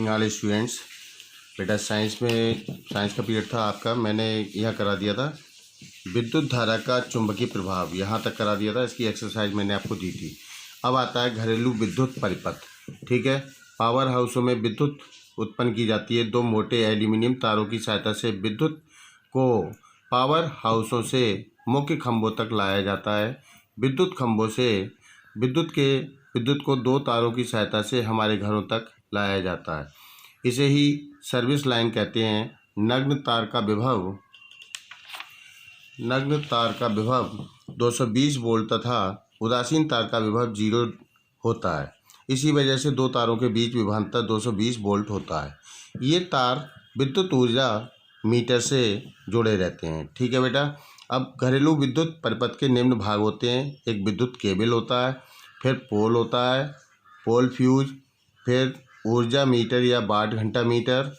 Morning all students. बेटा science का period था आपका, मैंने यह करा दिया था विद्युत धारा का चुंबकीय प्रभाव, यहाँ तक करा दिया था। इसकी एक्सरसाइज मैंने आपको दी थी। अब आता है घरेलू विद्युत परिपथ। ठीक है, पावर हाउसों में विद्युत उत्पन्न की जाती है। दो मोटे एल्यूमिनियम तारों की सहायता से विद्युत को पावर हाउसों से मुख्य खंभों तक लाया जाता है। विद्युत खंभों से विद्युत को दो तारों की सहायता से हमारे घरों तक लाया जाता है। इसे ही सर्विस लाइन कहते हैं। नग्न तार का विभव 220 वोल्ट तथा उदासीन तार का विभव 0 होता है। इसी वजह से दो तारों के बीच विभवांतर 220 वोल्ट होता है। ये तार विद्युत ऊर्जा मीटर से जुड़े रहते हैं। ठीक है बेटा। अब घरेलू विद्युत परिपथ के निम्न भाग होते हैं। एक विद्युत केबल होता है, फिर पोल होता है, पोल फ्यूज, फिर ऊर्जा मीटर या वाट घंटा मीटर,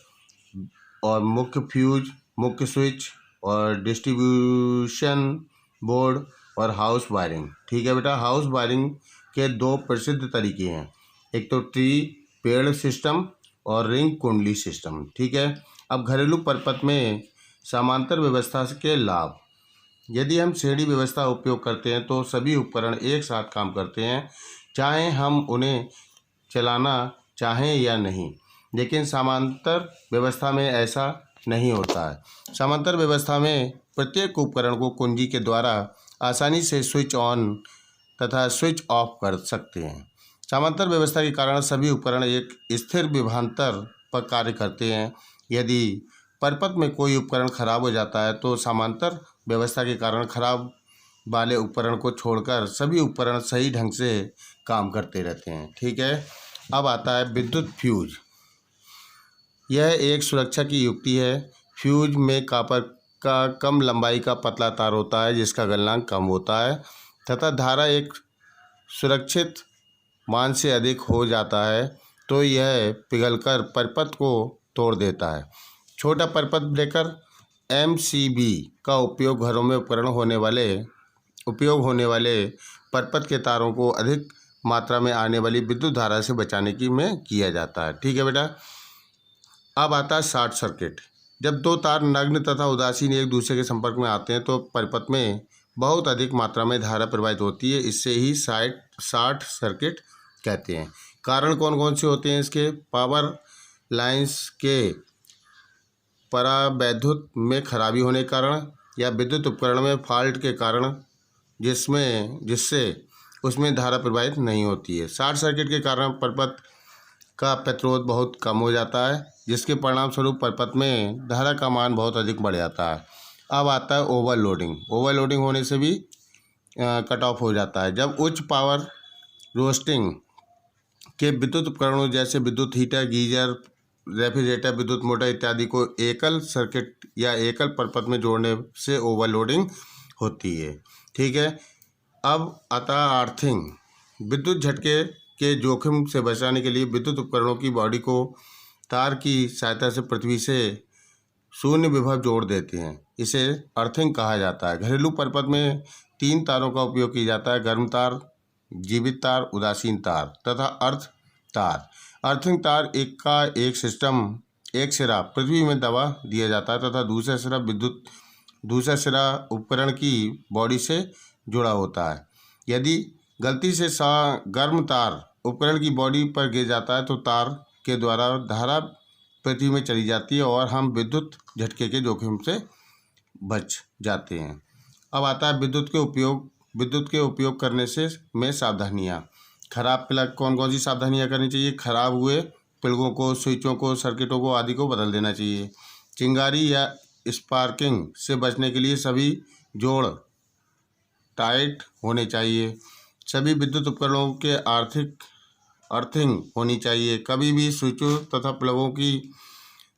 और मुख्य फ्यूज, मुख्य स्विच, और डिस्ट्रीब्यूशन बोर्ड, और हाउस वायरिंग। ठीक है बेटा। हाउस वायरिंग के दो प्रसिद्ध तरीके हैं, एक तो ट्री पेड़ सिस्टम और रिंग कुंडली सिस्टम। ठीक है। अब घरेलू परिपथ में समांतर व्यवस्था के लाभ। यदि हम श्रेणी व्यवस्था उपयोग करते हैं तो सभी उपकरण एक साथ काम करते हैं, चाहे हम उन्हें चलाना चाहें या नहीं। लेकिन समांतर व्यवस्था में ऐसा नहीं होता है। समांतर व्यवस्था में प्रत्येक उपकरण को कुंजी के द्वारा आसानी से स्विच ऑन तथा स्विच ऑफ कर सकते हैं। समांतर व्यवस्था के कारण सभी उपकरण एक स्थिर विभवांतर पर कार्य करते हैं। यदि परिपथ में कोई उपकरण खराब हो जाता है तो समांतर व्यवस्था के कारण खराब वाले उपकरण को छोड़कर सभी उपकरण सही ढंग से काम करते रहते हैं। ठीक है। अब आता है विद्युत फ्यूज। यह एक सुरक्षा की युक्ति है। फ्यूज में कॉपर का कम लंबाई का पतला तार होता है जिसका गलनांक कम होता है तथा धारा एक सुरक्षित मान से अधिक हो जाता है तो यह पिघलकर परिपथ को तोड़ देता है। छोटा परिपथ ब्रेकर MCB का उपयोग घरों में उपयोग होने वाले परिपथ के तारों को अधिक मात्रा में आने वाली विद्युत धारा से बचाने में किया जाता है। ठीक है बेटा। अब आता है शॉर्ट सर्किट। जब दो तार नग्न तथा उदासीन एक दूसरे के संपर्क में आते हैं तो परिपथ में बहुत अधिक मात्रा में धारा प्रवाहित होती है। इससे ही शॉर्ट सर्किट कहते हैं। कारण कौन कौन से होते हैं इसके? पावर लाइंस के परावैद्युत में खराबी होने के कारण, या विद्युत उपकरण में फॉल्ट के कारण जिससे उसमें धारा प्रवाहित नहीं होती है। शॉर्ट सर्किट के कारण परिपथ का प्रतिरोध बहुत कम हो जाता है जिसके परिणाम स्वरूप परिपथ में धारा का मान बहुत अधिक बढ़ जाता है। अब आता है ओवरलोडिंग। ओवरलोडिंग होने से भी कट ऑफ हो जाता है। जब उच्च पावर रोस्टिंग के विद्युत उपकरणों जैसे विद्युत हीटर, गीजर, रेफ्रिजरेटर, विद्युत मोटर इत्यादि को एकल सर्किट या एकल परिपथ में जोड़ने से ओवरलोडिंग होती है। ठीक है। अब आता है अर्थिंग। विद्युत झटके के जोखिम से बचाने के लिए विद्युत उपकरणों की बॉडी को तार की सहायता से पृथ्वी से शून्य विभव जोड़ देते हैं। इसे अर्थिंग कहा जाता है। घरेलू परिपथ में 3 तारों का उपयोग किया जाता है: गर्म तार, जीवित तार, उदासीन तार तथा अर्थ तार। अर्थिंग तार एक सिरा पृथ्वी में दबा दिया जाता है तथा दूसरा सिरा उपकरण की बॉडी से जुड़ा होता है। यदि गलती से गर्म तार उपकरण की बॉडी पर गिर जाता है तो तार के द्वारा धारा पृथ्वी में चली जाती है और हम विद्युत झटके के जोखिम से बच जाते हैं। अब आता है विद्युत के उपयोग करने में सावधानियाँ। खराब प्लग, कौन कौन सी सावधानियाँ करनी चाहिए? खराब हुए प्लगों को, स्विचों को, सर्किटों को आदि को बदल देना चाहिए। चिंगारी या स्पार्किंग से बचने के लिए सभी जोड़ टाइट होने चाहिए। सभी विद्युत उपकरणों के अर्थिंग होनी चाहिए। कभी भी स्विचों तथा प्लगों की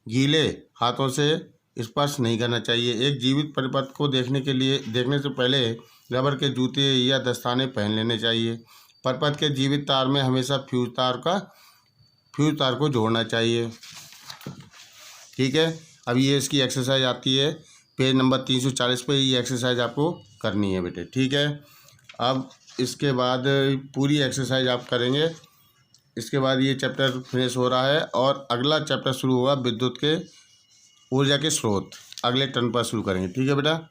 गीले हाथों से स्पर्श नहीं करना चाहिए। एक जीवित परिपथ को देखने से पहले रबर के जूते या दस्ताने पहन लेने चाहिए। परिपथ के जीवित तार में हमेशा फ्यूज तार को जोड़ना चाहिए। ठीक है। अब ये इसकी एक्सरसाइज आती है पेज नंबर 340 पे। ये एक्सरसाइज आपको करनी है बेटे। ठीक है। अब इसके बाद पूरी एक्सरसाइज आप करेंगे इसके बाद ये चैप्टर फिनिश हो रहा है और अगला चैप्टर शुरू होगा विद्युत के ऊर्जा के स्रोत। अगले टर्न पर शुरू करेंगे। ठीक है बेटा।